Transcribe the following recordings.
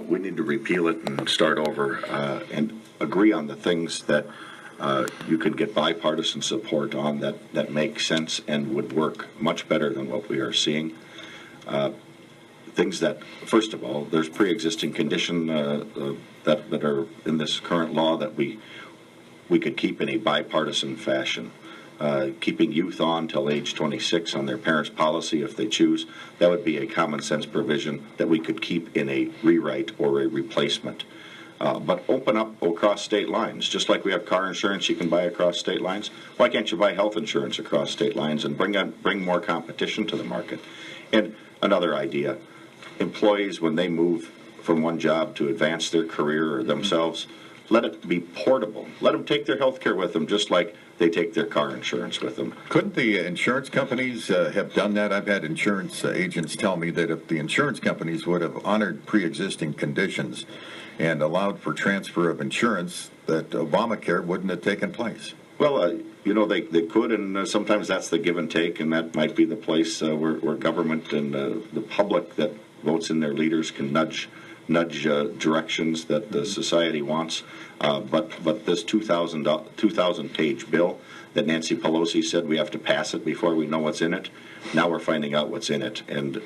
We need to repeal it and start over and agree on the things that you can get bipartisan support on that make sense and would work much better than what we are seeing. Things that, first of all, there's pre-existing condition that are in this current law that we could keep in a bipartisan fashion. Keeping youth on till age 26 on their parents' policy if they choose, that would be a common sense provision that we could keep in a rewrite or a replacement. But open up across state lines. Just like we have car insurance you can buy across state lines, why can't you buy health insurance across state lines and bring more competition to the market? And another idea, employees, when they move from one job to advance their career or themselves, let it be portable. Let them take their health care with them just like they take their car insurance with them. Couldn't the insurance companies have done that? I've had insurance agents tell me that if the insurance companies would have honored pre-existing conditions and allowed for transfer of insurance, that Obamacare wouldn't have taken place. Well, you know, they could, and sometimes that's the give and take, and that might be the place where government and the public that votes in their leaders can nudge directions that the society wants. But this 2,000-page bill that Nancy Pelosi said we have to pass it before we know what's in it, now we're finding out what's in it. And,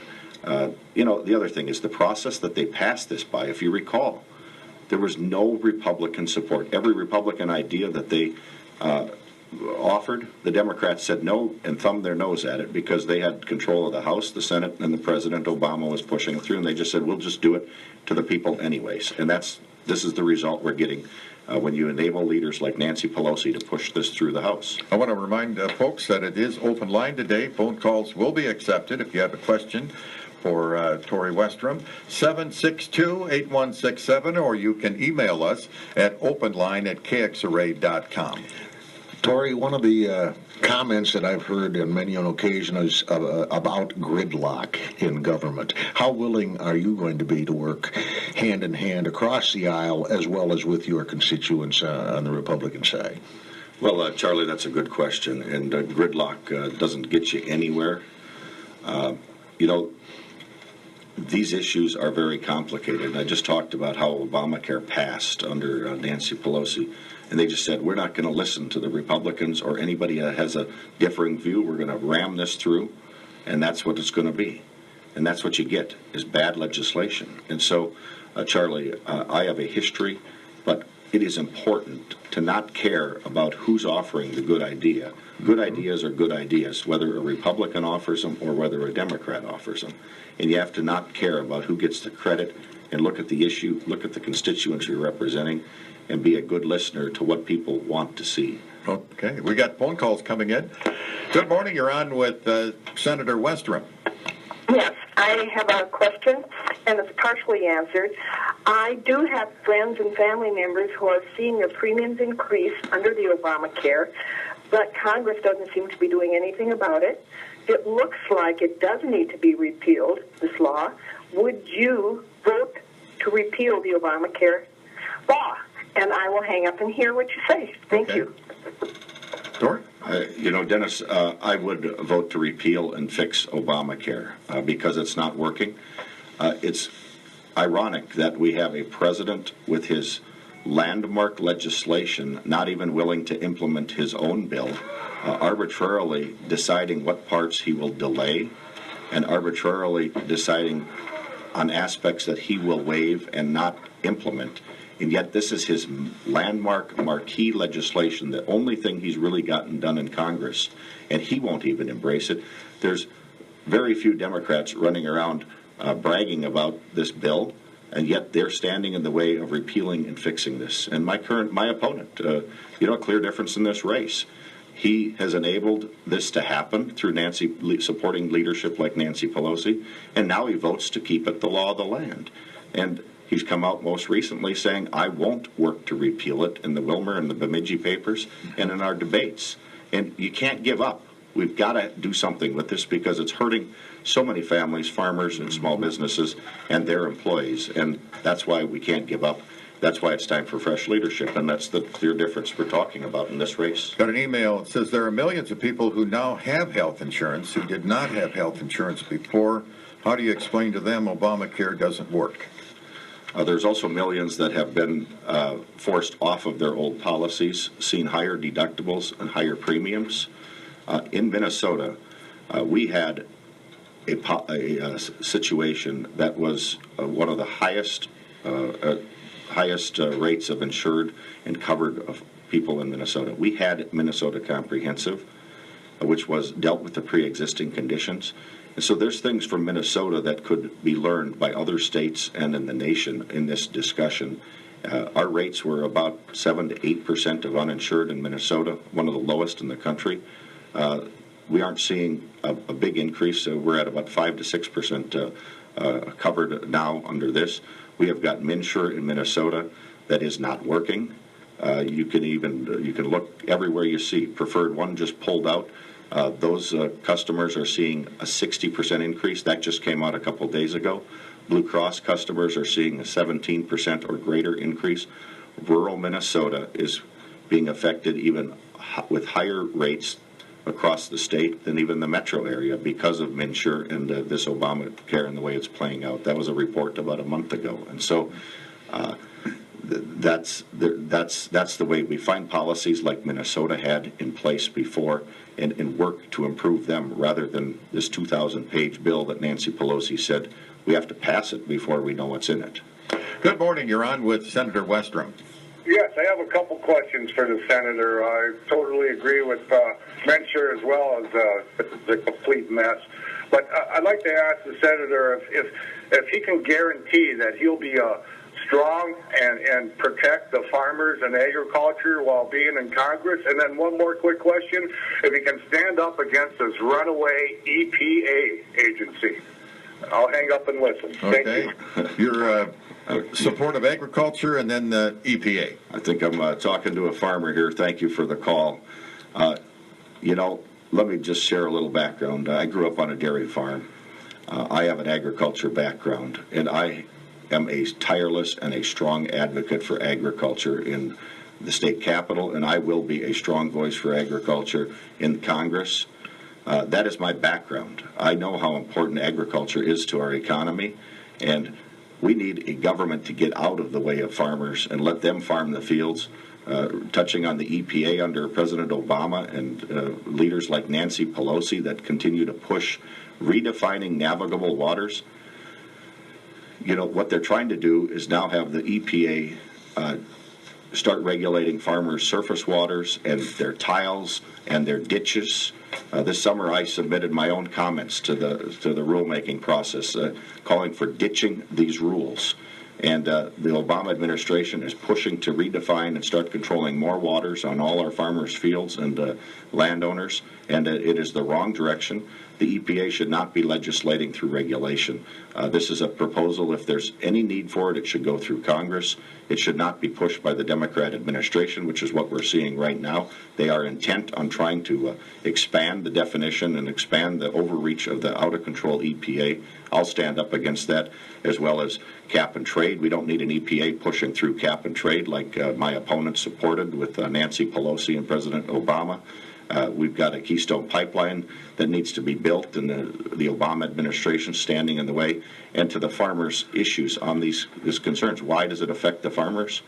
you know, the other thing is the process that they passed this by, if you recall, there was no Republican support. Every Republican idea that they offered, the Democrats said no and thumbed their nose at it because they had control of the House, the Senate, and the President Obama was pushing it through, and they just said, we'll just do it to the people anyways. And this is the result we're getting when you enable leaders like Nancy Pelosi to push this through the House. I want to remind folks that it is open line today. Phone calls will be accepted if you have a question for Tori Westrom, 762-8167, or you can email us at openline@kxra.com. Tori, one of the comments that I've heard on many an occasion is about gridlock in government. How willing are you going to be to work hand in hand across the aisle as well as with your constituents on the Republican side? Well, Charlie, that's a good question, and gridlock doesn't get you anywhere. You know, these issues are very complicated. I just talked about how Obamacare passed under Nancy Pelosi, and they just said, we're not going to listen to the Republicans or anybody that has a differing view. We're going to ram this through, and that's what it's going to be. And that's what you get, is bad legislation. And so, Charlie, I have a history, but it is important to not care about who's offering the good idea. Good ideas are good ideas, whether a Republican offers them or whether a Democrat offers them. And you have to not care about who gets the credit and look at the issue, look at the constituents you're representing, and be a good listener to what people want to see. Okay, we got phone calls coming in. Good morning, you're on with Senator Westrom. Yes, I have a question, and it's partially answered. I do have friends and family members who are seeing their premiums increase under the Obamacare, but Congress doesn't seem to be doing anything about it. It looks like it does need to be repealed, this law. Would you vote to repeal the Obamacare law? And I will hang up and hear what you say. Thank you. Dor? You know, Dennis, I would vote to repeal and fix Obamacare because it's not working. It's ironic that we have a president with his landmark legislation not even willing to implement his own bill, arbitrarily deciding what parts he will delay and arbitrarily deciding on aspects that he will waive and not implement. And yet this is his landmark, marquee legislation, the only thing he's really gotten done in Congress, and he won't even embrace it. There's very few Democrats running around bragging about this bill, and yet they're standing in the way of repealing and fixing this. And my opponent, you know, a clear difference in this race. He has enabled this to happen through supporting leadership like Nancy Pelosi, and now he votes to keep it the law of the land. And he's come out most recently saying, I won't work to repeal it in the Wilmer and the Bemidji papers and in our debates. And you can't give up. We've got to do something with this because it's hurting so many families, farmers, and small businesses and their employees. And that's why we can't give up. That's why it's time for fresh leadership, and that's the clear difference we're talking about in this race. Got an email that says there are millions of people who now have health insurance who did not have health insurance before. How do you explain to them Obamacare doesn't work? There's also millions that have been forced off of their old policies, seen higher deductibles and higher premiums. In Minnesota, we had a situation that was one of the highest rates of insured and covered of people in Minnesota. We had Minnesota Comprehensive, which was dealt with the pre-existing conditions. And so there's things from Minnesota that could be learned by other states and in the nation in this discussion. Our rates were about 7 to 8% of uninsured in Minnesota, one of the lowest in the country. We aren't seeing a big increase. We're at about 5 to 6% covered now under this. We have got MNsure in Minnesota that is not working. You can look everywhere you see. Preferred One just pulled out. Those customers are seeing a 60% increase. That just came out a couple days ago. Blue Cross customers are seeing a 17% or greater increase. Rural Minnesota is being affected even with higher rates across the state than even the metro area because of MNsure and this Obamacare and the way it's playing out. That was a report about a month ago. And so that's the way we find policies like Minnesota had in place before and work to improve them rather than this 2,000-page bill that Nancy Pelosi said we have to pass it before we know what's in it. Good morning. You're on with Senator Westrom. Yes, I have a couple questions for the senator. I totally agree with MNsure as well as the complete mess. But I'd like to ask the senator if he can guarantee that he'll be strong and protect the farmers and agriculture while being in Congress. And then one more quick question: if he can stand up against this runaway EPA agency. I'll hang up and listen. Okay. Thank you. Your support of agriculture and then the EPA. I think I'm talking to a farmer here. Thank you for the call. Let me just share a little background. I grew up on a dairy farm. I have an agriculture background, and I am a tireless and a strong advocate for agriculture in the state capitol, and I will be a strong voice for agriculture in Congress. That is my background. I know how important agriculture is to our economy, and we need a government to get out of the way of farmers and let them farm the fields. Touching on the EPA under President Obama and leaders like Nancy Pelosi that continue to push redefining navigable waters. What they're trying to do is now have the EPA start regulating farmers' surface waters and their tiles and their ditches. This summer, I submitted my own comments to the rulemaking process, calling for ditching these rules. And the Obama administration is pushing to redefine and start controlling more waters on all our farmers' fields and landowners, and it is the wrong direction. The EPA should not be legislating through regulation. This is a proposal. If there's any need for it, it should go through Congress. It should not be pushed by the Democrat administration, which is what we're seeing right now. They are intent on trying to expand the definition and expand the overreach of the out-of-control EPA. I'll stand up against that, as well as cap and trade. We don't need an EPA pushing through cap and trade like my opponents supported with Nancy Pelosi and President Obama. We've got a Keystone pipeline that needs to be built, and the Obama administration standing in the way. And to the farmers' issues on these concerns, why does it affect the farmers?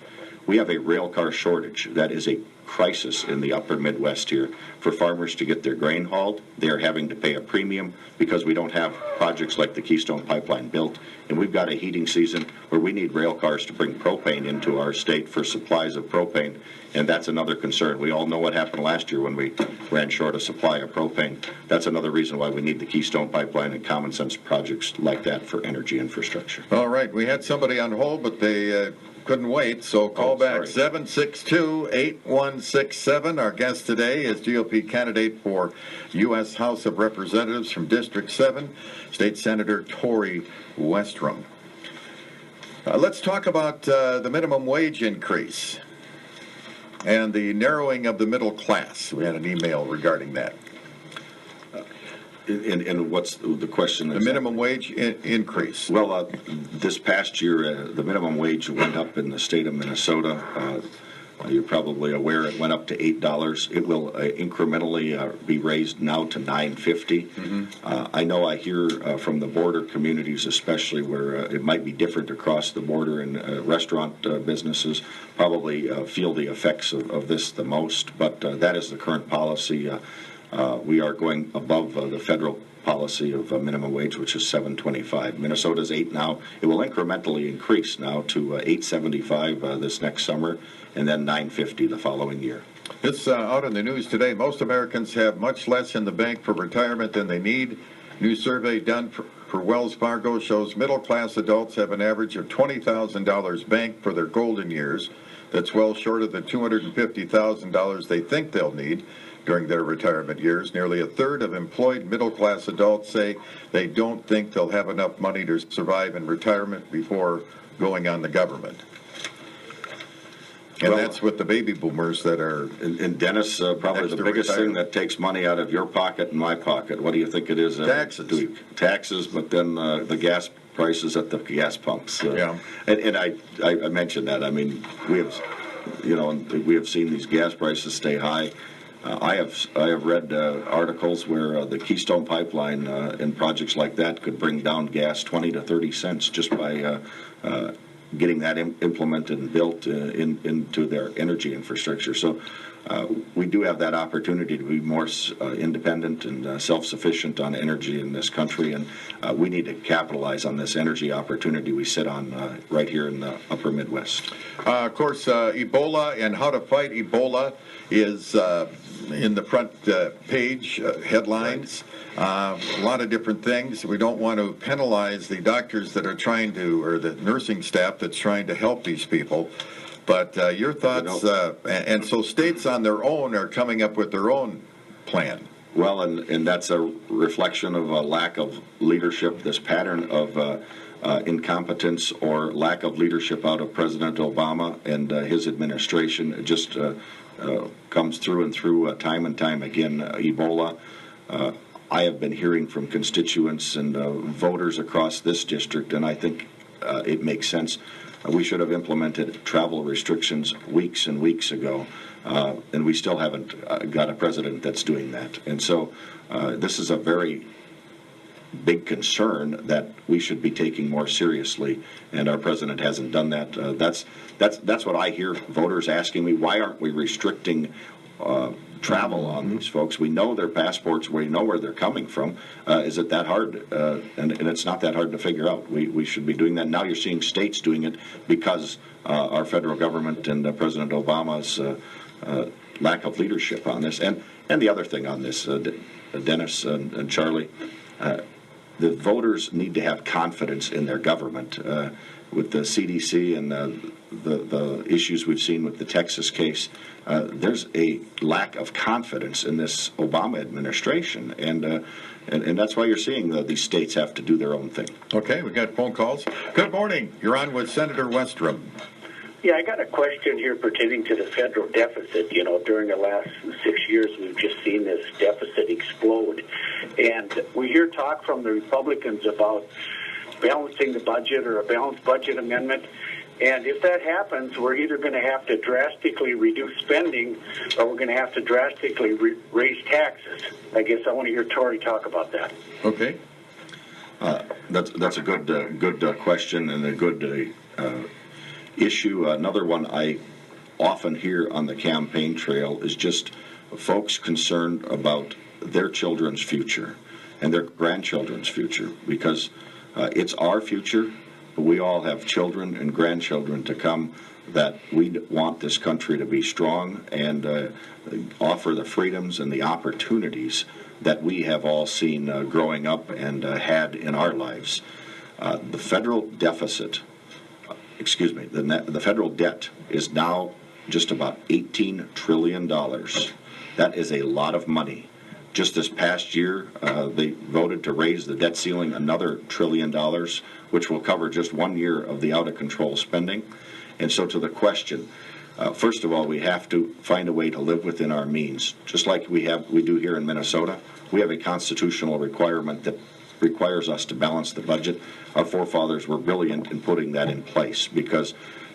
We have a rail car shortage. That is a crisis in the upper Midwest here. For farmers to get their grain hauled, they are having to pay a premium because we don't have projects like the Keystone pipeline built. And we've got a heating season where we need rail cars to bring propane into our state for supplies of propane. And that's another concern. We all know what happened last year when we ran short a supply of propane. That's another reason why we need the Keystone pipeline and common sense projects like that for energy infrastructure. All right. We had somebody on hold, but they couldn't wait, so call back 762-8167. Our guest today is GOP candidate for U.S. House of Representatives from District 7, State Senator Tori Westrom. Let's talk about the minimum wage increase and the narrowing of the middle class. We had an email regarding that. And what's the question? The minimum wage increase. Well, this past year, the minimum wage went up in the state of Minnesota. You're probably aware it went up to $8. It will incrementally be raised now to $9.50. I know I hear from the border communities, especially where it might be different across the border, and restaurant businesses probably feel the effects of this the most. But that is the current policy. We are going above the federal policy of minimum wage, which is $7.25. Minnesota's 8 now. It will incrementally increase now to $8.75 this next summer, and then $9.50 the following year. It's out in the news today. Most Americans have much less in the bank for retirement than they need. New survey done for Wells Fargo shows middle-class adults have an average of $20,000 banked for their golden years. That's well short of the $250,000 they think they'll need during their retirement years. Nearly a third of employed middle-class adults say they don't think they'll have enough money to survive in retirement before going on the government. And that's with the baby boomers that are... And Dennis, probably the biggest thing that takes money out of your pocket and my pocket, what do you think it is? Taxes. Taxes, but then the gas prices at the gas pumps. Yeah. And I mentioned that. I mean, we have seen these gas prices stay high. I have read articles where the Keystone Pipeline and projects like that could bring down gas 20 to 30 cents just by getting that implemented and built into their energy infrastructure. So we do have that opportunity to be more independent and self-sufficient on energy in this country, and we need to capitalize on this energy opportunity we sit on right here in the upper Midwest. Of course, Ebola and how to fight Ebola is in the front page headlines. A lot of different things. We don't want to penalize the doctors that are trying to, or the nursing staff that's trying to help these people. But your thoughts, and so states on their own are coming up with their own plan. Well, and that's a reflection of a lack of leadership, this pattern of incompetence or lack of leadership out of President Obama and his administration. It just comes through and through time and time again. Ebola. I have been hearing from constituents and voters across this district, and I think it makes sense. We should have implemented travel restrictions weeks and weeks ago, and we still haven't got a president that's doing that. And so this is a very big concern that we should be taking more seriously, and our president hasn't done that. That's what I hear voters asking me. Why aren't we restricting travel on these folks? We know their passports. We know where they're coming from. Is it that hard? And it's not that hard to figure out. We should be doing that. Now you're seeing states doing it because our federal government and President Obama's lack of leadership on this. And the other thing on this, Dennis and Charlie, the voters need to have confidence in their government. With the CDC and the issues we've seen with the Texas case, there's a lack of confidence in this Obama administration, and that's why you're seeing these states have to do their own thing. Okay, we got phone calls. Good morning. You're on with Senator Westrom. Yeah, I got a question here pertaining to the federal deficit. You know, during the last 6 years, we've just seen this deficit explode. And we hear talk from the Republicans about balancing the budget or a balanced budget amendment. And if that happens, we're either going to have to drastically reduce spending or we're going to have to drastically raise taxes. I guess I want to hear Tory talk about that. Okay. That's a good question and a good issue. Another one I often hear on the campaign trail is just folks concerned about their children's future and their grandchildren's future, because it's our future. We all have children and grandchildren to come that we want this country to be strong and offer the freedoms and the opportunities that we have all seen growing up and had in our lives. The federal deficit, the federal debt is now just about $18 trillion. That is a lot of money. Just this past year, they voted to raise the debt ceiling another $1 trillion, which will cover just 1 year of the out-of-control spending. And so to the question, first of all, we have to find a way to live within our means. Just like we do here in Minnesota, we have a constitutional requirement that requires us to balance the budget. Our forefathers were brilliant in putting that in place, because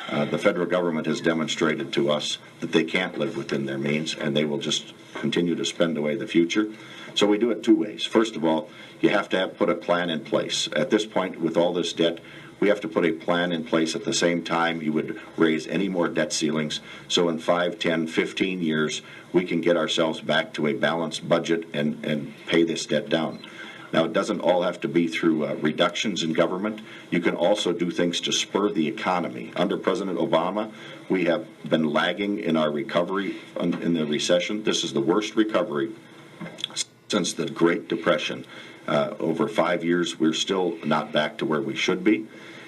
The federal government has demonstrated to us that they can't live within their means, and they will just continue to spend away the future. So we do it two ways. First of all, you have to put a plan in place. At this point, with all this debt, we have to put a plan in place at the same time you would raise any more debt ceilings. So in 5, 10, 15 years, we can get ourselves back to a balanced budget and pay this debt down. Now, it doesn't all have to be through reductions in government. You can also do things to spur the economy. Under President Obama, we have been lagging in our recovery in the recession. This is the worst recovery since the Great Depression. Over 5 years, we're still not back to where we should be.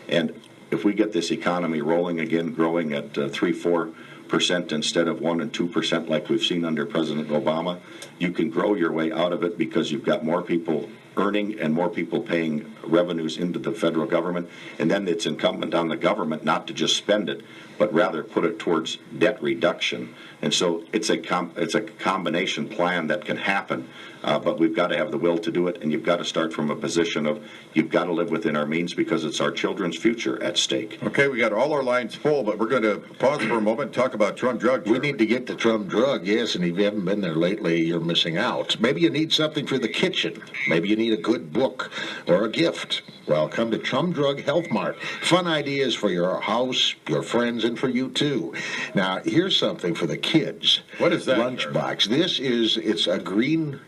And if we get this economy rolling again, growing at 3-4% instead of 1 and 2% like we've seen under President Obama, you can grow your way out of it because you've got more people earning and more people paying revenues into the federal government. And then it's incumbent on the government not to just spend it, but rather put it towards debt reduction. And so it's a combination plan that can happen, but we've got to have the will to do it, and you've got to start from a position of you've got to live within our means because it's our children's future at stake. Okay, we got all our lines full, but we're going to pause for a moment and talk about Trump Drug. We need to get to Trump Drug, yes, and if you haven't been there lately, you're missing out. Maybe you need something for the kitchen. Maybe you need a good book or a gift. Well, come to Trump Drug Health Mart. Fun ideas for your house, your friends, and for you, too. Now, here's something for the kids. What is that? Lunchbox. It's a green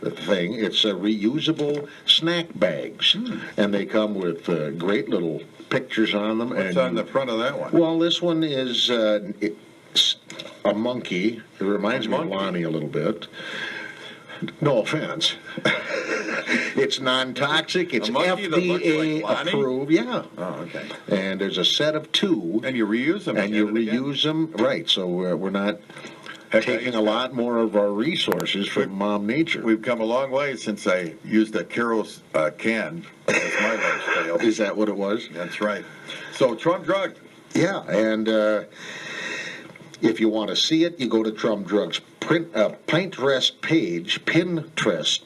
thing. It's a reusable snack bags, and they come with great little pictures on them. What's on the front of that one? Well, this one is it's a monkey. It reminds me of Lonnie a little bit. No offense. It's non-toxic. It's FDA approved. Yeah. Oh, okay. And there's a set of 2. And you reuse them. And you reuse them. Right. So we're not taking a lot more of our resources from Mom Nature. We've come a long way since I used a Caro's can as my lunch pail. Is that what it was? That's right. So Trump Drug. Yeah, and if you want to see it, you go to Trump Drug's Pinterest page. Pinterest?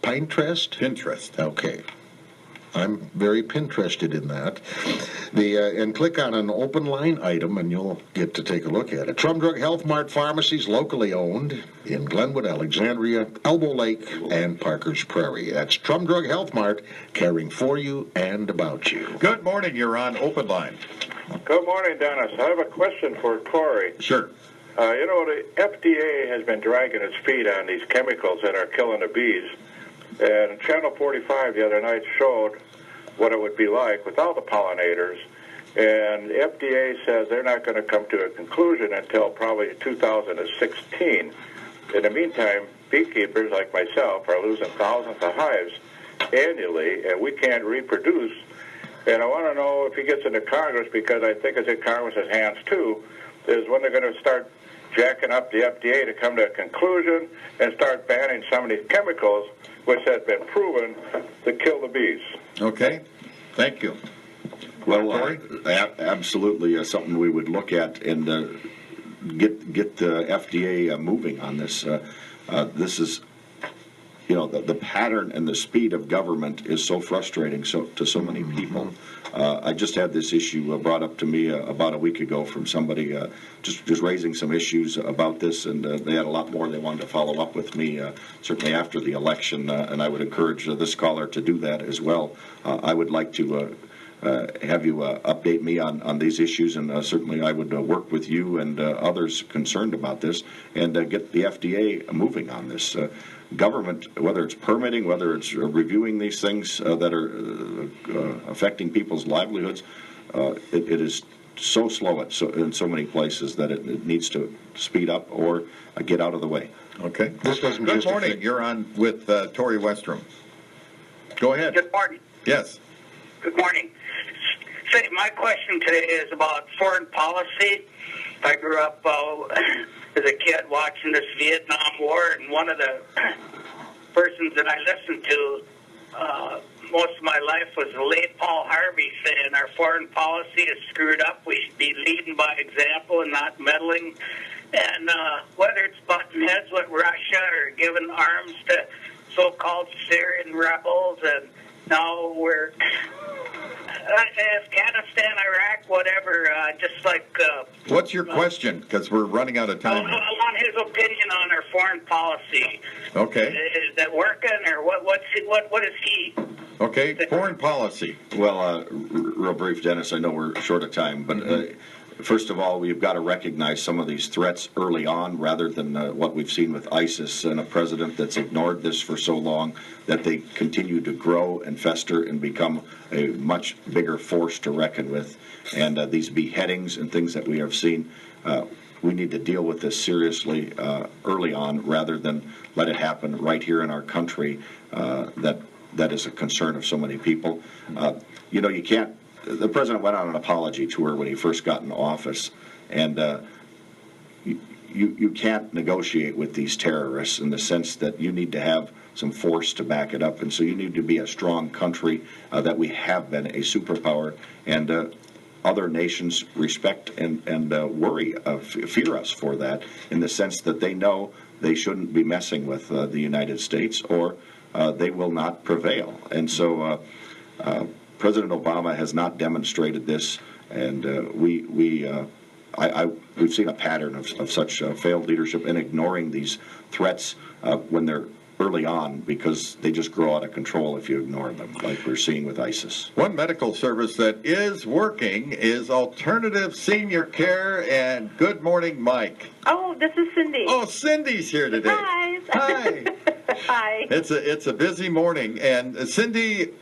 Okay. I'm very Pinterested in that. And click on an open line item, and you'll get to take a look at it. Trump Drug Health Mart pharmacies, locally owned in Glenwood, Alexandria, Elbow Lake, and Parker's Prairie. That's Trump Drug Health Mart, caring for you and about you. Good morning. You're on open line. Good morning, Dennis. I have a question for Corey. Sure. The FDA has been dragging its feet on these chemicals that are killing the bees. And Channel 45 the other night showed what it would be like without the pollinators. And the FDA says they're not going to come to a conclusion until probably 2016. In the meantime, beekeepers like myself are losing thousands of hives annually, and we can't reproduce. And I want to know if he gets into Congress, because I think it's in Congress's hands too, is when they're going to start jacking up the FDA to come to a conclusion and start banning some of these chemicals, which has been proven to kill the bees. Okay. Thank you. Well, absolutely something we would look at and get the FDA moving on this. This is, the pattern and the speed of government is so frustrating to so many people. I just had this issue brought up to me about a week ago from somebody just raising some issues about this, and they had a lot more they wanted to follow up with me, certainly after the election, and I would encourage this caller to do that as well. I would like to have you update me on these issues, and certainly I would work with you and others concerned about this and get the FDA moving on this. Government, whether it's permitting, whether it's reviewing these things that are affecting people's livelihoods, it is so slow in so many places that it needs to speed up or get out of the way. Okay. Good morning. You're on with Tori Westrom. Go ahead. Good morning. Yes. Good morning. So my question today is about foreign policy. I grew up as a kid watching this Vietnam War, and one of the persons that I listened to most of my life was the late Paul Harvey saying our foreign policy is screwed up. We should be leading by example and not meddling. And whether it's butting heads with Russia or giving arms to so-called Syrian rebels, and now we're Afghanistan, Iraq, whatever, just like... What's your question? Because we're running out of time. I want his opinion on our foreign policy. Okay. Is that working, or what is he? Okay, foreign policy. Well, real brief, Dennis, I know we're short of time, but first of all, we've got to recognize some of these threats early on rather than what we've seen with ISIS and a president that's ignored this for so long that they continue to grow and fester and become a much bigger force to reckon with. And these beheadings and things that we have seen, we need to deal with this seriously early on rather than let it happen right here in our country. That is a concern of so many people. You can't. The president went on an apology tour when he first got in office, and you can't negotiate with these terrorists in the sense that you need to have some force to back it up, and so you need to be a strong country that we have been a superpower, and other nations respect and worry, fear us for that, in the sense that they know they shouldn't be messing with the United States, or they will not prevail. And so President Obama has not demonstrated this, and we've seen a pattern of such failed leadership and ignoring these threats when they're early on, because they just grow out of control if you ignore them, like we're seeing with ISIS. One medical service that is working is Alternative Senior Care, and good morning, Mike. Oh, this is Cindy. Oh, Cindy's here today. Hi. Hi. Hi. It's a busy morning, and Cindy,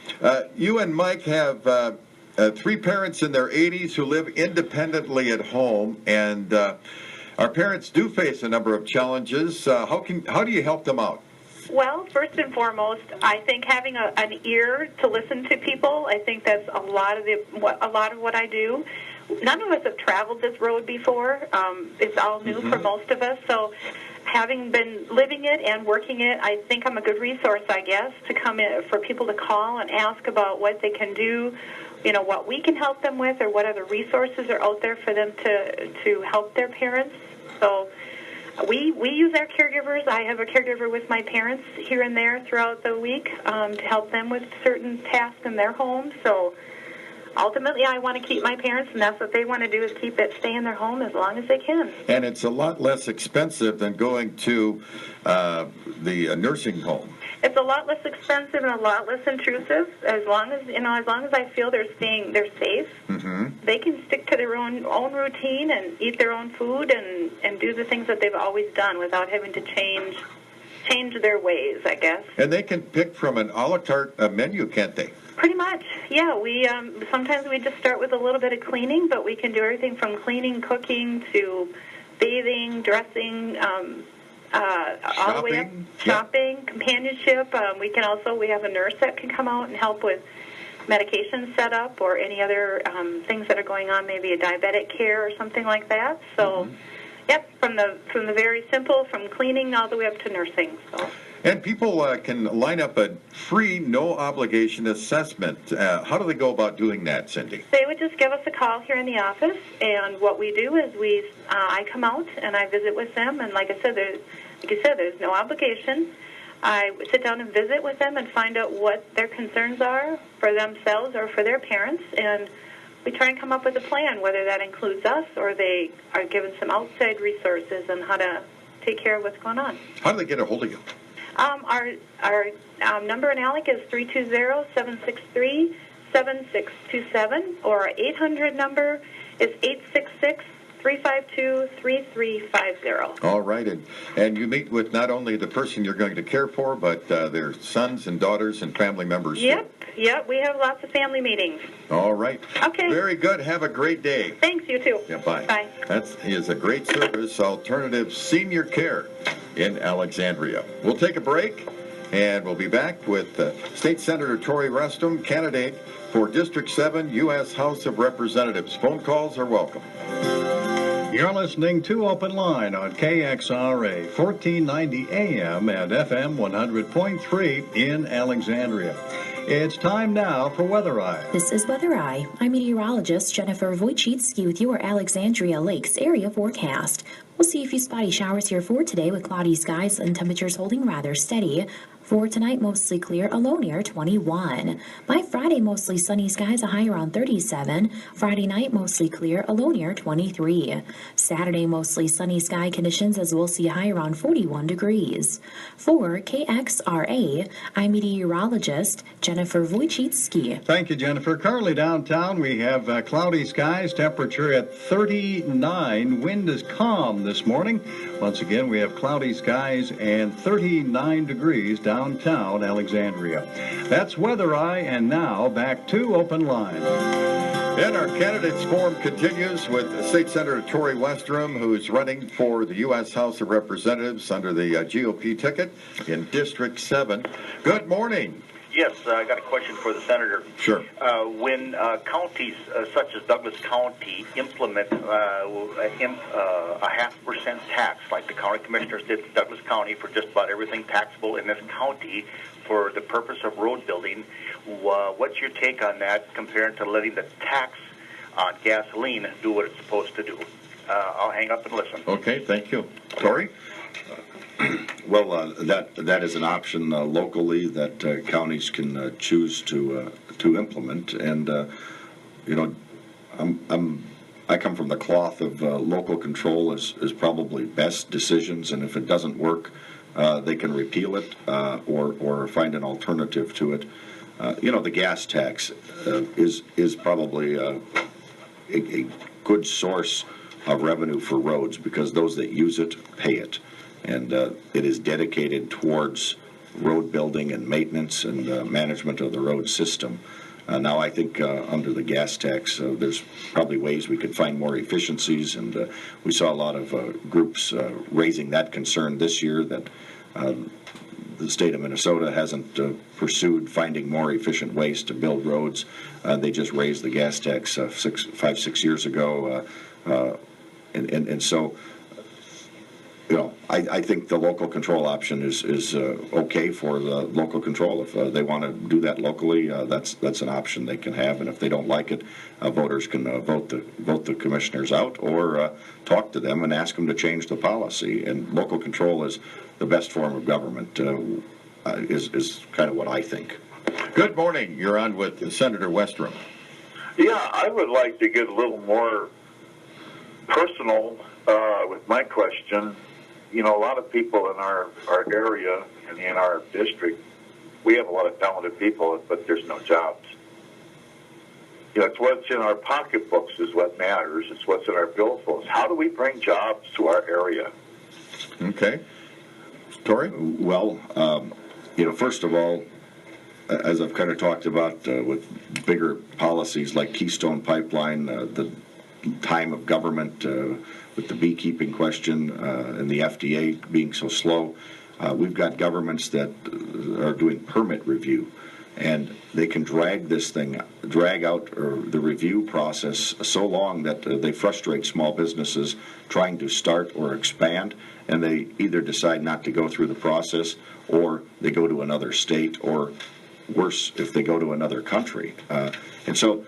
you and Mike have three parents in their 80s who live independently at home, and our parents do face a number of challenges. How do you help them out? Well, first and foremost, I think having an ear to listen to people, I think that's a lot of what I do. None of us have traveled this road before. It's all new for most of us. So having been living it and working it, I think I'm a good resource, I guess, to come in for people to call and ask about what they can do, what we can help them with, or what other resources are out there for them to help their parents. So we use our caregivers. I have a caregiver with my parents here and there throughout the week to help them with certain tasks in their home. So ultimately, I want to keep my parents, and that's what they want to do, is stay in their home as long as they can. And it's a lot less expensive than going to the nursing home. It's a lot less expensive and a lot less intrusive. As long as I feel they're safe, they can stick to their own routine and eat their own food and do the things that they've always done without having to change their ways, I guess. And they can pick from an a la carte menu, can't they? Pretty much, yeah. We sometimes we just start with a little bit of cleaning, but we can do everything from cleaning, cooking, to bathing, dressing, all the way up, shopping, companionship. We have a nurse that can come out and help with medication setup or any other things that are going on, maybe a diabetic care or something like that. So, yep, from the very simple, from cleaning all the way up to nursing. So. And people can line up a free, no-obligation assessment. How do they go about doing that, Cindy? They would just give us a call here in the office, and what we do is I come out and I visit with them, and like I said, there's no obligation. I sit down and visit with them and find out what their concerns are for themselves or for their parents, and we try and come up with a plan, whether that includes us or they are given some outside resources on how to take care of what's going on. How do they get a hold of you? Our number in ALEC is 320-763-7627, or our 800 number is 866-352-3350. All right, and you meet with not only the person you're going to care for, but their sons and daughters and family members. Yep, we have lots of family meetings. All right. Okay. Very good. Have a great day. Thanks, you too. Yeah, bye. Bye. That is a great service, Alternative Senior Care in Alexandria. We'll take a break, and we'll be back with State Senator Tori Westrom, candidate for District 7, U.S. House of Representatives. Phone calls are welcome. You're listening to Open Line on KXRA, 1490 AM and FM 100.3 in Alexandria. It's time now for Weather Eye. This is Weather Eye. I'm meteorologist Jennifer Wojcicki with your Alexandria Lakes area forecast. We'll see a few spotty showers here for today with cloudy skies and temperatures holding rather steady. For tonight, mostly clear, a low near 21. By Friday, mostly sunny skies, a high around 37. Friday night, mostly clear, a low near 23. Saturday, mostly sunny sky conditions as we'll see a high around 41 degrees. For KXRA, I'm meteorologist Jennifer Wojcicki. Thank you, Jennifer. Currently downtown, we have cloudy skies, temperature at 39. Wind is calm this morning. Once again, we have cloudy skies and 39 degrees downtown Alexandria. That's Weather Eye, and now back to Open Line. And our candidates forum continues with State Senator Tory Westrom, who's running for the U.S. House of Representatives under the GOP ticket in District 7. Good morning. Yes, I got a question for the senator. Sure. When counties such as Douglas County implement a 0.5% tax, like the county commissioners did in Douglas County for just about everything taxable in this county for the purpose of road building, what's your take on that compared to letting the tax on gasoline do what it's supposed to do? I'll hang up and listen. Okay, thank you. Tory? Well, that is an option locally that counties can choose to implement, and I come from the cloth of local control is probably best decisions, and if it doesn't work, they can repeal it or find an alternative to it. The gas tax is probably a good source of revenue for roads because those that use it pay it. And it is dedicated towards road building and maintenance and management of the road system. Now, I think under the gas tax, there's probably ways we could find more efficiencies, and we saw a lot of groups raising that concern this year that the state of Minnesota hasn't pursued finding more efficient ways to build roads. They just raised the gas tax 5-6 years ago, and so. I think the local control option is okay for the local control. If they want to do that locally, that's an option they can have. And if they don't like it, voters can vote the commissioners out or talk to them and ask them to change the policy. And local control is the best form of government. Is kind of what I think. Good morning. You're on with Senator Westrom. Yeah, I would like to get a little more personal with my question. A lot of people in our area and in our district, we have a lot of talented people, but there's no jobs. It's what's in our pocketbooks is what matters. It's what's in our billfolds. How do we bring jobs to our area? Okay. Tory? Well, first of all, as I've kind of talked about with bigger policies like Keystone Pipeline, the time of government, with the beekeeping question and the FDA being so slow, we've got governments that are doing permit review, and they can drag out the review process so long that they frustrate small businesses trying to start or expand, and they either decide not to go through the process, or they go to another state, or worse, if they go to another country. And so,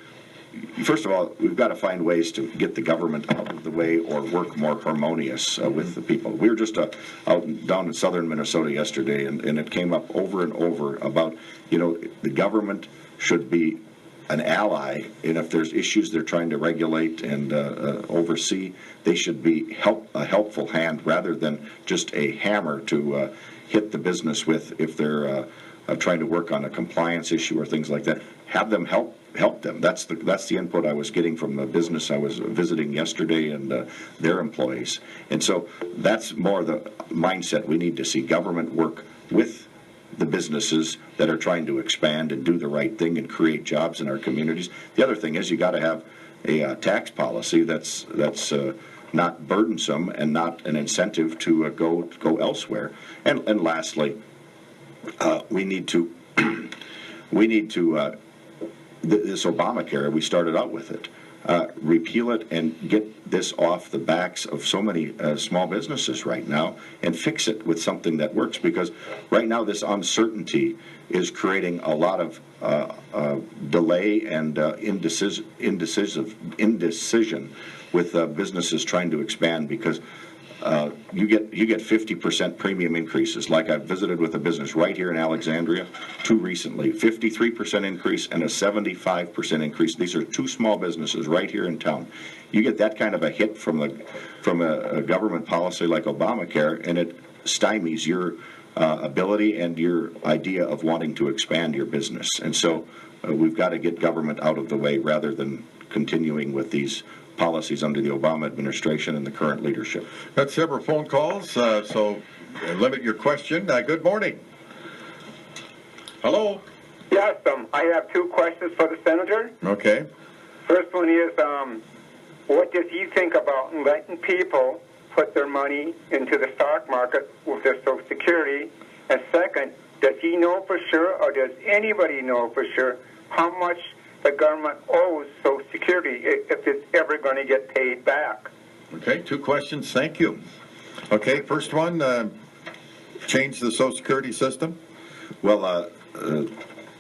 first of all, we've got to find ways to get the government out of the way or work more harmonious with the people. We were just down in southern Minnesota yesterday, and it came up over and over about, the government should be an ally, and if there's issues they're trying to regulate and oversee, they should be a helpful hand rather than just a hammer to hit the business with if they're trying to work on a compliance issue or things like that. Have them help them. That's the input I was getting from the business I was visiting yesterday and their employees. And so that's more the mindset we need to see. Government work with the businesses that are trying to expand and do the right thing and create jobs in our communities. The other thing is you got to have a tax policy that's not burdensome and not an incentive to go elsewhere. And lastly, we need to this Obamacare, we started out with it. Repeal it and get this off the backs of so many small businesses right now and fix it with something that works, because right now this uncertainty is creating a lot of delay and indecision with businesses trying to expand, because you get 50% premium increases. Like I visited with a business right here in Alexandria, two recently, 53% increase and a 75% increase. These are two small businesses right here in town. You get that kind of a hit from a government policy like Obamacare, and it stymies your ability and your idea of wanting to expand your business. And so we've got to get government out of the way rather than continuing with these policies under the Obama administration and the current leadership. Got several phone calls, so limit your question. Good morning. Hello. Yes, I have two questions for the senator. Okay. First one is, what does he think about letting people put their money into the stock market with their Social Security? And second, does he know for sure, or does anybody know for sure, how much the government owes Social Security if it's ever going to get paid back? Okay, two questions. Thank you. Okay, first one, change the Social Security system? Well,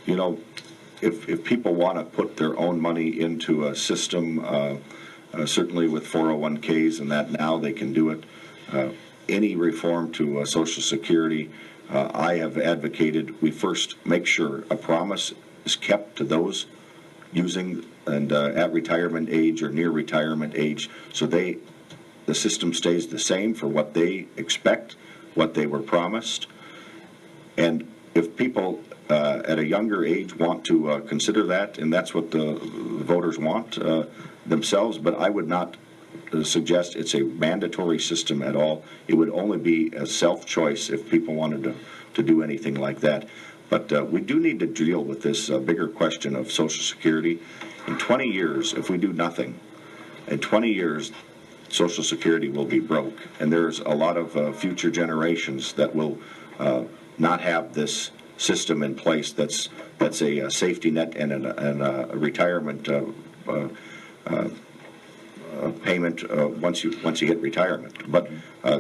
you know, if people want to put their own money into a system, certainly with 401ks and that now they can do it. Any reform to Social Security, I have advocated we first make sure a promise is kept to those using and at retirement age or near retirement age, so the system stays the same for what they expect, what they were promised. And if people at a younger age want to consider that, and that's what the voters want themselves, but I would not suggest it's a mandatory system at all. It would only be a self-choice if people wanted to do anything like that. But we do need to deal with this bigger question of Social Security. In 20 years, if we do nothing, in 20 years, Social Security will be broke. And there's a lot of future generations that will not have this system in place that's a safety net and a retirement payment once you hit retirement. But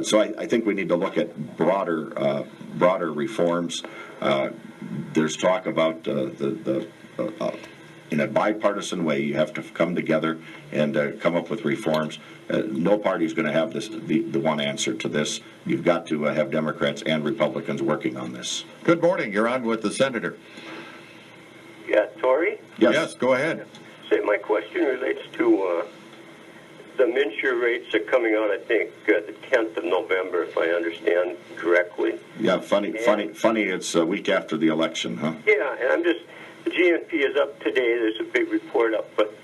so I think we need to look at broader reforms. There's talk about in a bipartisan way, you have to come together and come up with reforms. No party is going to have the one answer to this. You've got to have Democrats and Republicans working on this. Good morning. You're on with the senator. Yeah, Tory? Yes, go ahead. Say, my question relates to the MNsure rates are coming out, I think, the 10th of November, if I understand correctly. Yeah, funny. It's a week after the election, huh? Yeah, and the GNP is up today. There's a big report up, but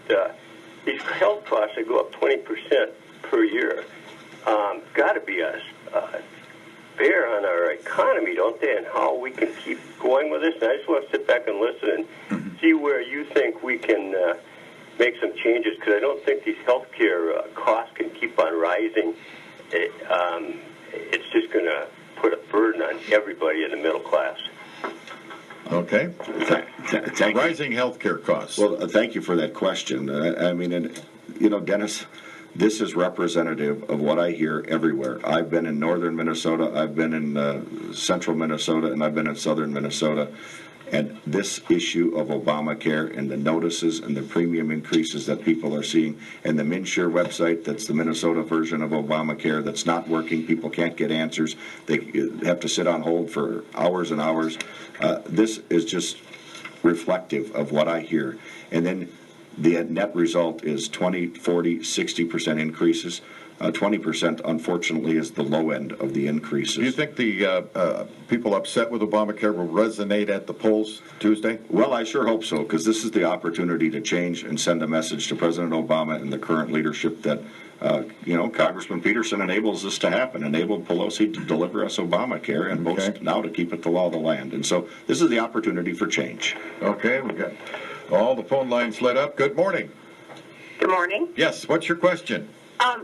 these health costs that go up 20% per year got to be a bear on our economy, don't they, and how we can keep going with this. And I just want to sit back and listen and see where you think we can make some changes, because I don't think these healthcare costs can keep on rising. It's just going to put a burden on everybody in the middle class. Okay. Thank rising healthcare costs. Well, thank you for that question. I mean, and, you know, Dennis, this is representative of what I hear everywhere. I've been in northern Minnesota, I've been in central Minnesota, and I've been in southern Minnesota. And this issue of Obamacare and the notices and the premium increases that people are seeing, and the MNsure website, that's the Minnesota version of Obamacare, that's not working. People can't get answers. They have to sit on hold for hours and hours. This is just reflective of what I hear. And then the net result is 20, 40, 60% increases. 20%, unfortunately, is the low end of the increases. Do you think the people upset with Obamacare will resonate at the polls Tuesday? Well, I sure hope so, because this is the opportunity to change and send a message to President Obama and the current leadership that, you know, Congressman Peterson enables this to happen, enabled Pelosi to deliver us Obamacare, and votes now to keep it the law of the land. And so this is the opportunity for change. Okay, we've got all the phone lines lit up. Good morning. Good morning. Yes, what's your question?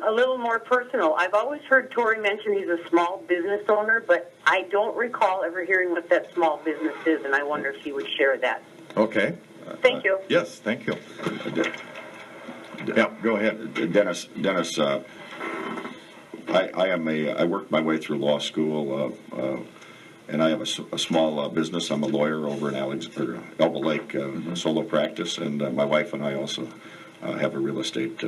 A little more personal. I've always heard Tory mention he's a small business owner, but I don't recall ever hearing what that small business is, and I wonder if he would share that. Okay. Thank you. Yes, thank you. Yeah, go ahead. Dennis, I worked my way through law school, and I have a small business. I'm a lawyer over in Elba Lake, a solo practice, and my wife and I also have a real estate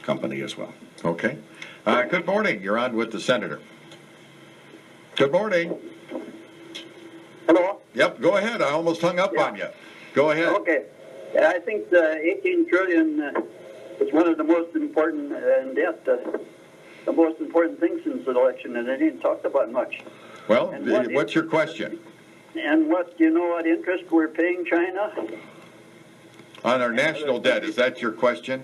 company as well. Okay. Good morning. You're on with the senator. Good morning. Hello? Yep, go ahead. I almost hung up on you. Go ahead. Okay. I think the 18 trillion is one of the most important in debt, the most important things since the election, and it ain't talked about much. Well, what's your question? And do you know what interest we're paying China? On our national debt, is that your question?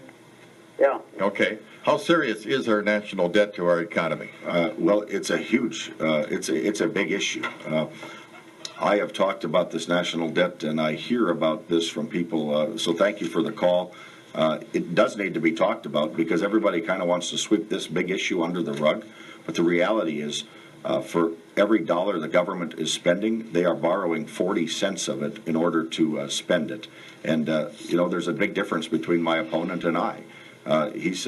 Yeah. Okay. How serious is our national debt to our economy? Well, it's a huge, it's a big issue. I have talked about this national debt, and I hear about this from people, so thank you for the call. It does need to be talked about because everybody kind of wants to sweep this big issue under the rug, but the reality is for every dollar the government is spending, they are borrowing 40 cents of it in order to spend it. And, there's a big difference between my opponent and I. He's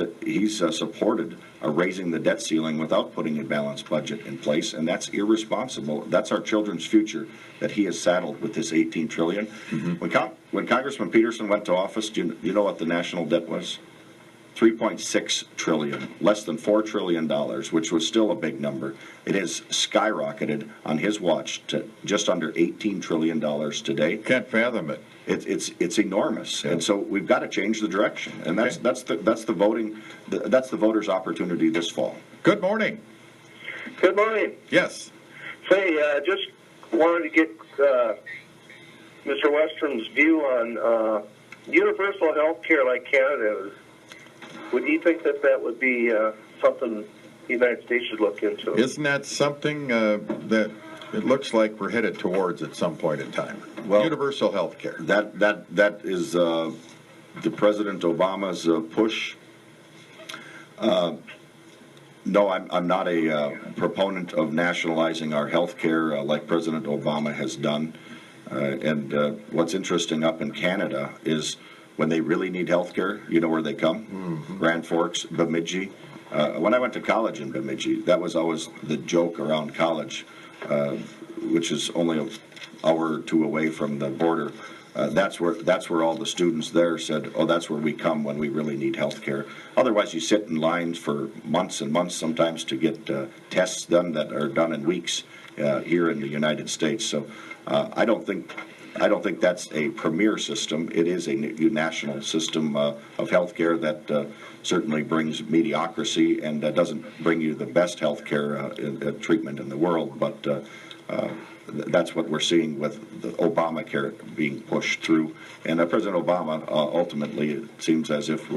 supported raising the debt ceiling without putting a balanced budget in place, and that's irresponsible. That's our children's future that he has saddled with this $18 trillion. Mm-hmm. When Congressman Peterson went to office, do you know what the national debt was? $3.6 trillion, less than $4 trillion, which was still a big number. It has skyrocketed on his watch to just under $18 trillion today. Can't fathom it. It's enormous, and so we've got to change the direction, and that's the voters' opportunity this fall. Good morning. Good morning. Yes. Say, just wanted to get Mr. Westrom's view on universal health care like Canada is. Would you think that would be something the United States should look into? Isn't that something that it looks like we're headed towards at some point in time? Well, universal health care. That is the President Obama's push. No, I'm not a proponent of nationalizing our health care like President Obama has done. And what's interesting up in Canada is when they really need health care, you know where they come? Mm-hmm. Grand Forks, Bemidji. When I went to college in Bemidji, that was always the joke around college, which is only an hour or two away from the border. That's where all the students there said, oh, that's where we come when we really need health care. Otherwise, you sit in lines for months and months sometimes to get tests done that are done in weeks here in the United States. So I don't think that's a premier system. It is a national system of health care that certainly brings mediocrity and doesn't bring you the best health care treatment in the world. But that's what we're seeing with the Obamacare being pushed through. And President Obama, ultimately, it seems as if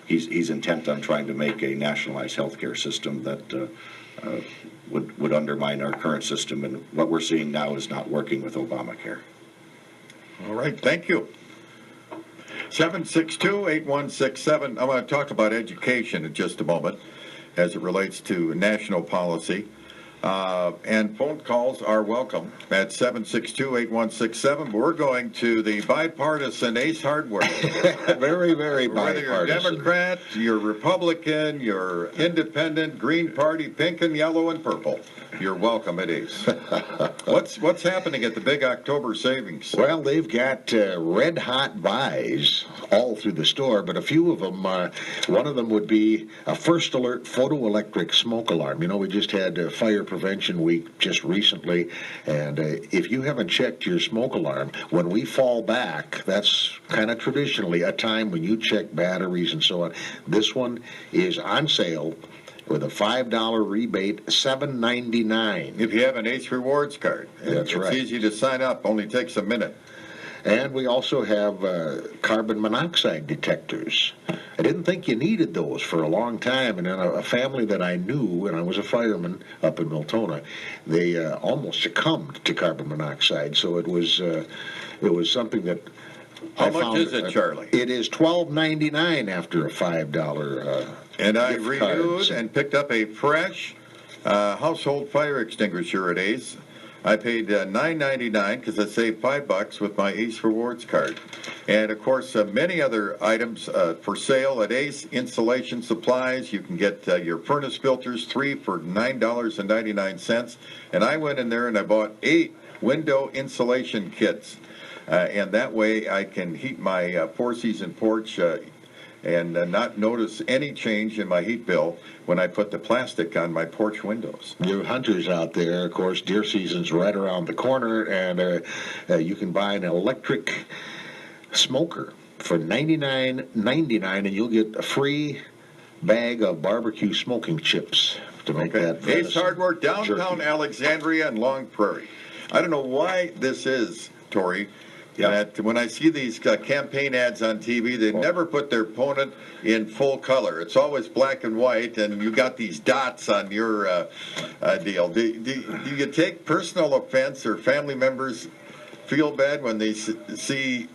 he's intent on trying to make a nationalized health care system that would undermine our current system. And what we're seeing now is not working with Obamacare. All right, thank you. 762-8167. I want to talk about education in just a moment as it relates to national policy. And phone calls are welcome at 762-8167. We're going to the bipartisan Ace Hardware. Very, very bipartisan. Whether you're Democrat, you're Republican, you're Independent, Green Party, pink and yellow and purple, you're welcome at Ace. What's happening at the big October savings? Well, they've got red hot buys all through the store, but a few of them, one of them would be a First Alert photoelectric smoke alarm. You know, we just had Fire Prevention Week just recently, and if you haven't checked your smoke alarm, when we fall back, that's kind of traditionally a time when you check batteries and so on. This one is on sale with a $5 rebate, $7.99. If you have an Ace Rewards card. That's right. It's easy to sign up, only takes a minute. And we also have carbon monoxide detectors. I didn't think you needed those for a long time, and then a family that I knew, and I was a fireman up in Miltona, they almost succumbed to carbon monoxide, so it was something that How much is it, Charlie? It is $12.99 after a $5 and I renewed and picked up a fresh household fire extinguisher at Ace. I paid $9.99 because I saved $5 with my Ace Rewards card. And, of course, many other items for sale at Ace. Insulation supplies. You can get your furnace filters, 3 for $9.99. And I went in there and I bought 8 window insulation kits. And that way I can heat my four-season porch and not notice any change in my heat bill when I put the plastic on my porch windows. You hunters out there, of course, deer season's right around the corner, and you can buy an electric smoker for $99.99, and you'll get a free bag of barbecue smoking chips to make that Ace Hardware, downtown jerky. Alexandria and Long Prairie. I don't know why this is, Tori, that when I see these campaign ads on TV, they never put their opponent in full color. It's always black and white, and you got these dots on your deal. Do you take personal offense, or family members feel bad when they see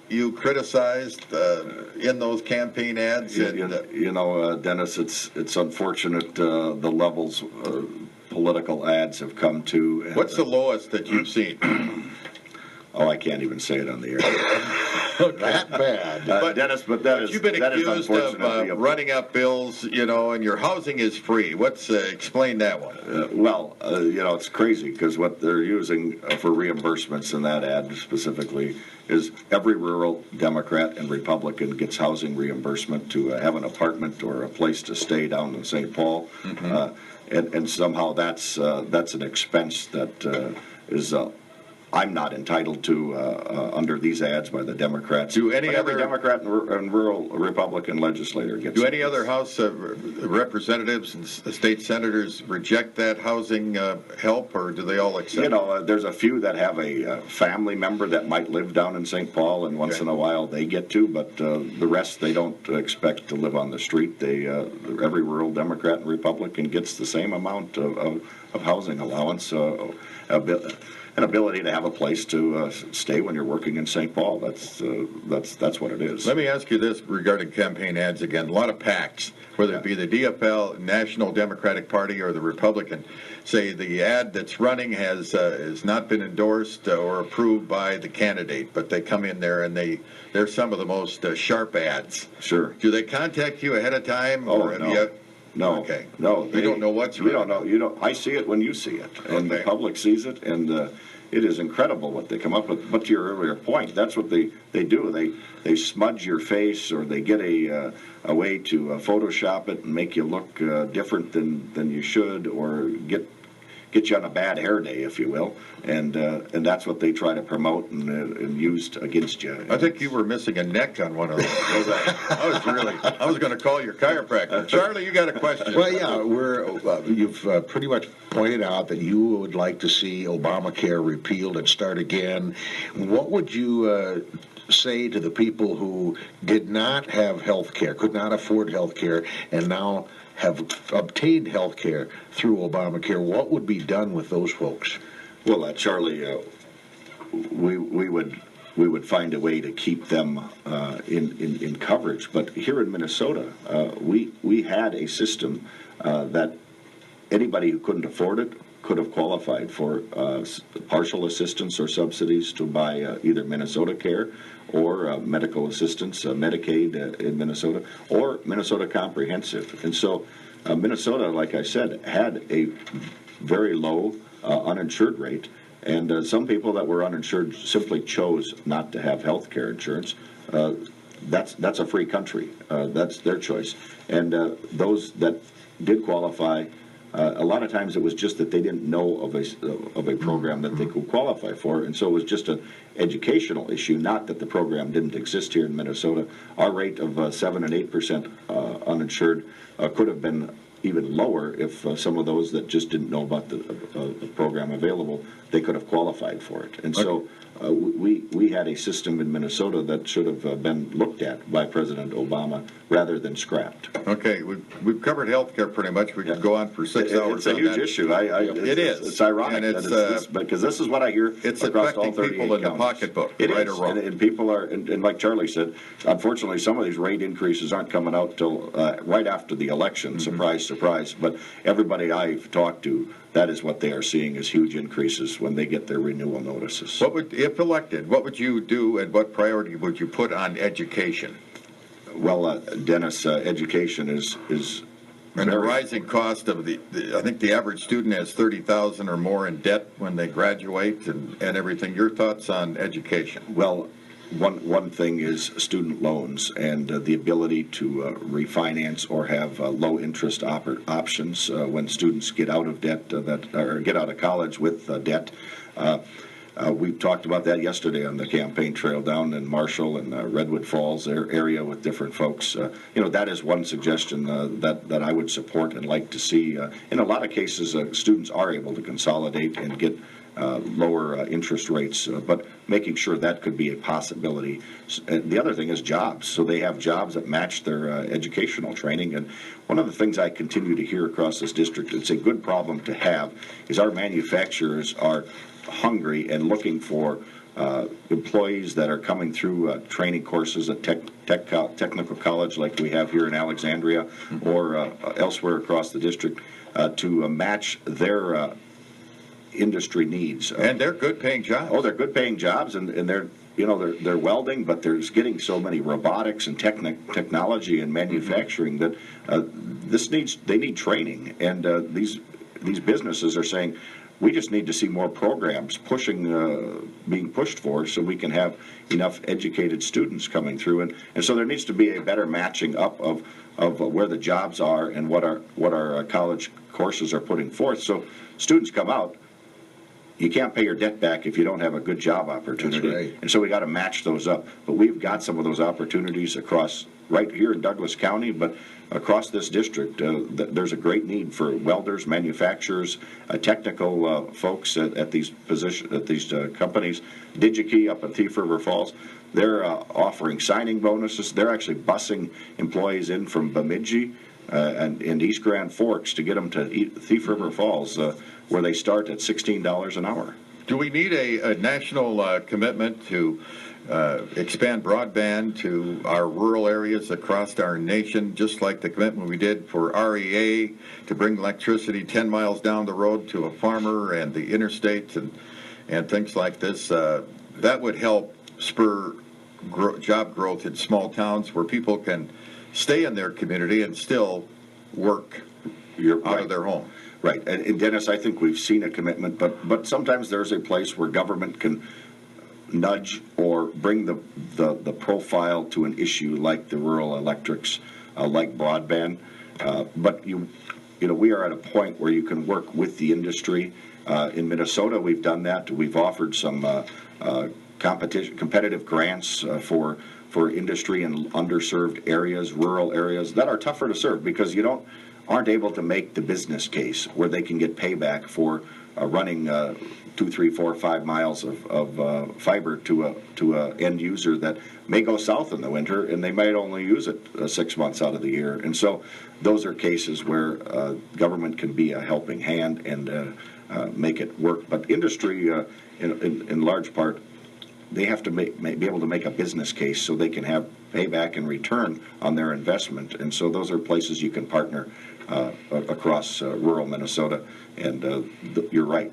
you criticized in those campaign ads? Dennis, it's unfortunate the levels political ads have come to. What's the lowest that you've seen? Oh, I can't even say it on the air. That bad. Dennis, but you've been accused of running up bills, and your housing is free. Explain that one. It's crazy because what they're using for reimbursements in that ad specifically is every rural Democrat and Republican gets housing reimbursement to have an apartment or a place to stay down in St. Paul, and somehow that's an expense that is. I'm not entitled to under these ads by the Democrats. Every Democrat and rural Republican legislator gets. Do any other House representatives and state senators reject that housing help, or do they all accept? There's a few that have a family member that might live down in St. Paul, and once in a while they get to, but the rest they don't expect to live on the street. Every rural Democrat and Republican gets the same amount of housing allowance. An ability to have a place to stay when you're working in St. Paul. That's what it is. Let me ask you this regarding campaign ads again. A lot of PACs, whether it be the DFL, National Democratic Party, or the Republican, say the ad that's running has not been endorsed or approved by the candidate, but they come in there and they're some of the most sharp ads. Sure. Do they contact you ahead of time? Oh, no. No. Okay. No. You don't know what's real. You don't know. I see it when you see it, and the public sees it, and it is incredible what they come up with. But to your earlier point, that's what they do. They smudge your face, or they get a way to Photoshop it and make you look different than you should, or get you on a bad hair day, if you will, and that's what they try to promote and used against you. I think you were missing a neck on one of those. I was going to call your chiropractor. Charlie, you got a question? Well, yeah, you've pretty much pointed out that you would like to see Obamacare repealed and start again. What would you say to the people who did not have health care, could not afford health care, and now have obtained health care through Obamacare? What would be done with those folks? Well, Charlie, we would find a way to keep them in coverage. But here in Minnesota, we had a system that anybody who couldn't afford it could have qualified for partial assistance or subsidies to buy either Minnesota Care or medical assistance, Medicaid in Minnesota, or Minnesota Comprehensive. And so Minnesota, like I said, had a very low uninsured rate, and some people that were uninsured simply chose not to have health care insurance. That's a free country. That's their choice. And those that did qualify, a lot of times it was just that they didn't know of a program that they could qualify for, and so it was just an educational issue, not that the program didn't exist here in Minnesota. Our rate of 7 and 8% uninsured could have been even lower if some of those that just didn't know about the program available, they could have qualified for it. And so we had a system in Minnesota that should have been looked at by President Obama rather than scrapped. Okay, we've covered health care pretty much. We could go on for 6 hours. It's a huge issue. It is. It's ironic, because this is what I hear it's across all 38 affecting people in the counties. pocketbook, It right is, or wrong. and people are, and like Charlie said, unfortunately, some of these rate increases aren't coming out till right after the election. Surprise, surprise. But everybody I've talked to, that is what they are seeing is huge increases when they get their renewal notices. If elected, what would you do, and what priority would you put on education? Well, Dennis, education is and the rising cost of I think the average student has $30,000 or more in debt when they graduate, and everything. Your thoughts on education? Well, one thing is student loans and the ability to refinance or have low interest options when students get out of debt or get out of college with debt. We talked about that yesterday on the campaign trail down in Marshall and Redwood Falls area with different folks. That is one suggestion that I would support and like to see. In a lot of cases, students are able to consolidate and get lower interest rates, but making sure that could be a possibility. The other thing is jobs. So they have jobs that match their educational training. And one of the things I continue to hear across this district, it's a good problem to have, is our manufacturers are hungry and looking for employees that are coming through training courses at technical college like we have here in Alexandria or elsewhere across the district to match their industry needs. And they're good-paying jobs. Oh, they're good-paying jobs, and they're welding, but there's getting so many robotics and technology and manufacturing that they need training, and these businesses are saying we just need to see more programs being pushed for, so we can have enough educated students coming through, and so there needs to be a better matching up of where the jobs are and what our college courses are putting forth. So students come out. You can't pay your debt back if you don't have a good job opportunity. That's right. And so we got to match those up. But we've got some of those opportunities across right here in Douglas County, but across this district, there's a great need for welders, manufacturers, technical folks at these companies. DigiKey up at Thief River Falls, they're offering signing bonuses. They're actually busing employees in from Bemidji and East Grand Forks to get them to Thief River Falls, where they start at $16 an hour. Do we need a national commitment to expand broadband to our rural areas across our nation, just like the commitment we did for REA to bring electricity 10 miles down the road to a farmer and the interstate and things like this? That would help spur job growth in small towns where people can stay in their community and still work out of their home. Right, and Dennis, I think we've seen a commitment, but sometimes there's a place where government can nudge or bring the profile to an issue like the rural electrics, like broadband. But we are at a point where you can work with the industry. In Minnesota, we've done that. We've offered some competitive grants for industry in underserved areas, rural areas that are tougher to serve because aren't able to make the business case where they can get payback for running 2, 3, 4, 5 miles of fiber to a end user that may go south in the winter and they might only use it 6 months out of the year. And so those are cases where government can be a helping hand and make it work. But industry, in large part, they have to be able to make a business case so they can have payback and return on their investment. And so those are places you can partner across rural Minnesota. And you're right.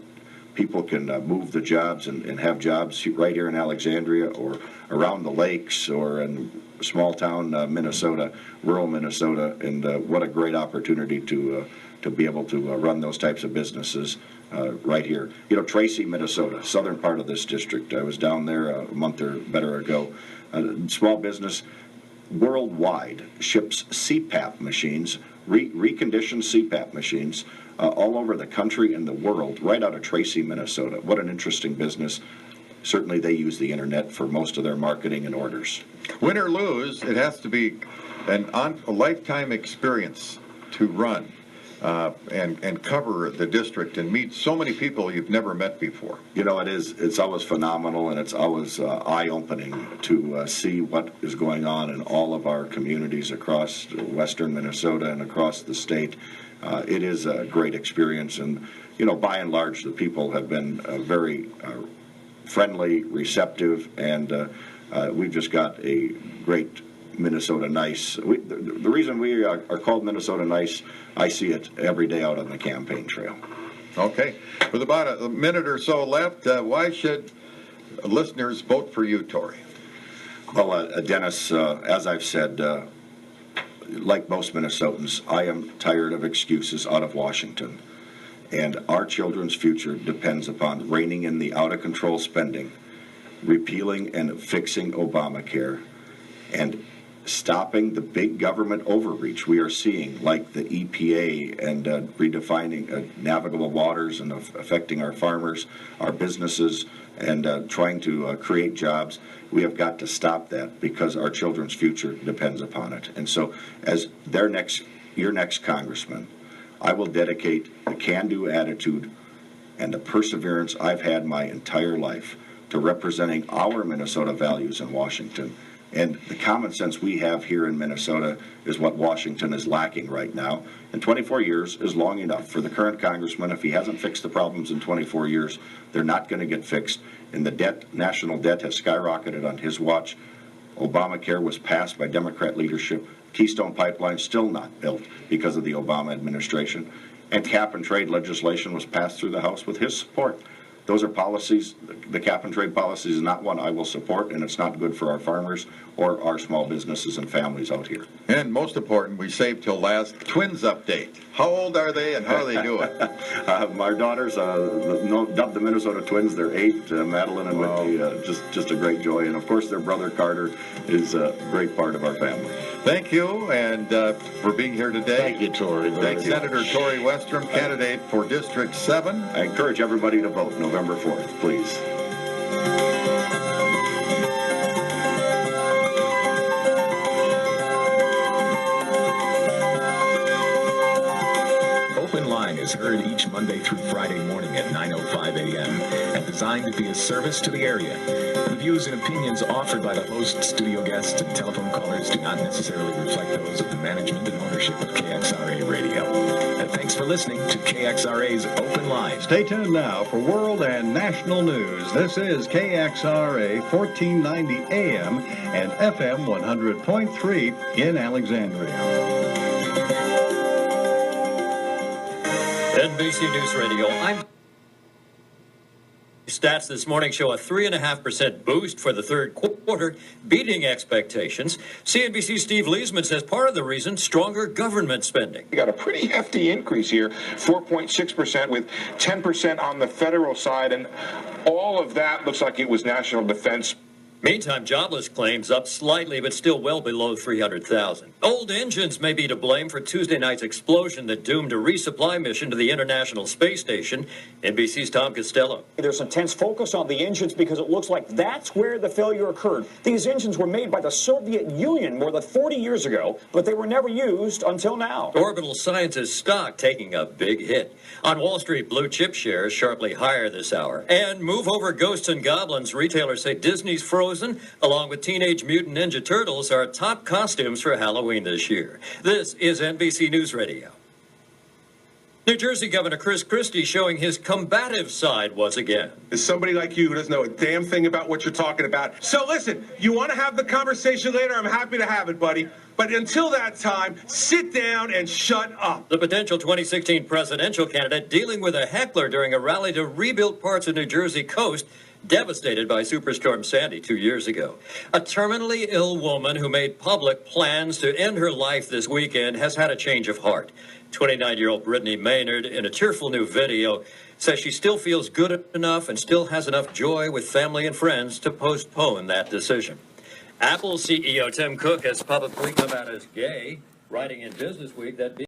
People can move the jobs and have jobs right here in Alexandria or around the lakes or in small town Minnesota, rural Minnesota. And what a great opportunity to be able to run those types of businesses right here. Tracy, Minnesota, southern part of this district. I was down there a month or better ago. Small business worldwide ships CPAP machines, reconditioned CPAP machines, all over the country and the world, right out of Tracy, Minnesota. What an interesting business. Certainly they use the internet for most of their marketing and orders. Win or lose, it has to be a lifetime experience to run and cover the district and meet so many people you've never met before. It's always phenomenal, and it's always eye-opening to see what is going on in all of our communities across western Minnesota and across the state. It is a great experience, and by and large, the people have been very friendly, receptive, and we've just got a great Minnesota Nice. The reason we are called Minnesota Nice, I see it every day out on the campaign trail. Okay. With about a minute or so left, why should listeners vote for you, Tory? Well, Dennis, as I've said, like most Minnesotans, I am tired of excuses out of Washington. And our children's future depends upon reining in the out-of-control spending repealing and fixing Obamacare and stopping the big government overreach we are seeing, like the EPA and redefining navigable waters and affecting our farmers, our businesses, and trying to create jobs. We have got to stop that because our children's future depends upon it. And so, as your next congressman, I will dedicate the can-do attitude and the perseverance I've had my entire life to representing our Minnesota values in Washington. And the common sense we have here in Minnesota is what Washington is lacking right now. And 24 years is long enough for the current congressman. If he hasn't fixed the problems in 24 years, they're not going to get fixed. And the national debt has skyrocketed on his watch. Obamacare was passed by Democrat leadership. Keystone Pipeline still not built because of the Obama administration. And cap and trade legislation was passed through the House with his support. Those are policies. The cap and trade policy is not one I will support, and it's not good for our farmers or our small businesses and families out here. And most important, we saved till last, twins update. How old are they and how are they doing? My daughters, dubbed the Minnesota Twins, they're 8, Madeline and Whitney, just a great joy. And of course their brother Carter is a great part of our family. Thank you, and for being here today. Thank you, Tory. Thank you. Senator Tory Westrom, candidate for District 7. I encourage everybody to vote November 4th, please. Open Line is heard each Monday through Friday morning at 9:05 a.m. and designed to be a service to the area. The views and opinions offered by the host, studio guests, and telephone callers do not necessarily reflect those of the management and ownership of KXRA Radio. And thanks for listening to KXRA's Open Line. Stay tuned now for world and national news. This is KXRA 1490 AM and FM 100.3 in Alexandria. NBC News Radio. Stats this morning show a 3.5% boost for the third quarter, beating expectations. CNBC's Steve Leisman says part of the reason, stronger government spending. We got a pretty hefty increase here, 4.6% with 10% on the federal side, and all of that looks like it was national defense. Meantime, jobless claims up slightly, but still well below 300,000. Old engines may be to blame for Tuesday night's explosion that doomed a resupply mission to the International Space Station. NBC's Tom Costello. There's intense focus on the engines because it looks like that's where the failure occurred. These engines were made by the Soviet Union more than 40 years ago, but they were never used until now. Orbital Sciences stock taking a big hit. On Wall Street, blue chip shares sharply higher this hour. And move over ghosts and goblins. Retailers say Disney's Frozen, along with Teenage Mutant Ninja Turtles, are top costumes for Halloween this year. This is NBC News Radio. New Jersey Governor Chris Christie showing his combative side once again. Is somebody like you who doesn't know a damn thing about what you're talking about. So listen, you want to have the conversation later? I'm happy to have it, buddy. But until that time, sit down and shut up. The potential 2016 presidential candidate dealing with a heckler during a rally to rebuild parts of New Jersey coast devastated by Superstorm Sandy 2 years ago. A terminally ill woman who made public plans to end her life this weekend has had a change of heart. 29-year-old Brittany Maynard, in a tearful new video, says she still feels good enough and still has enough joy with family and friends to postpone that decision. Apple CEO Tim Cook has publicly come out as gay, writing in Business Week that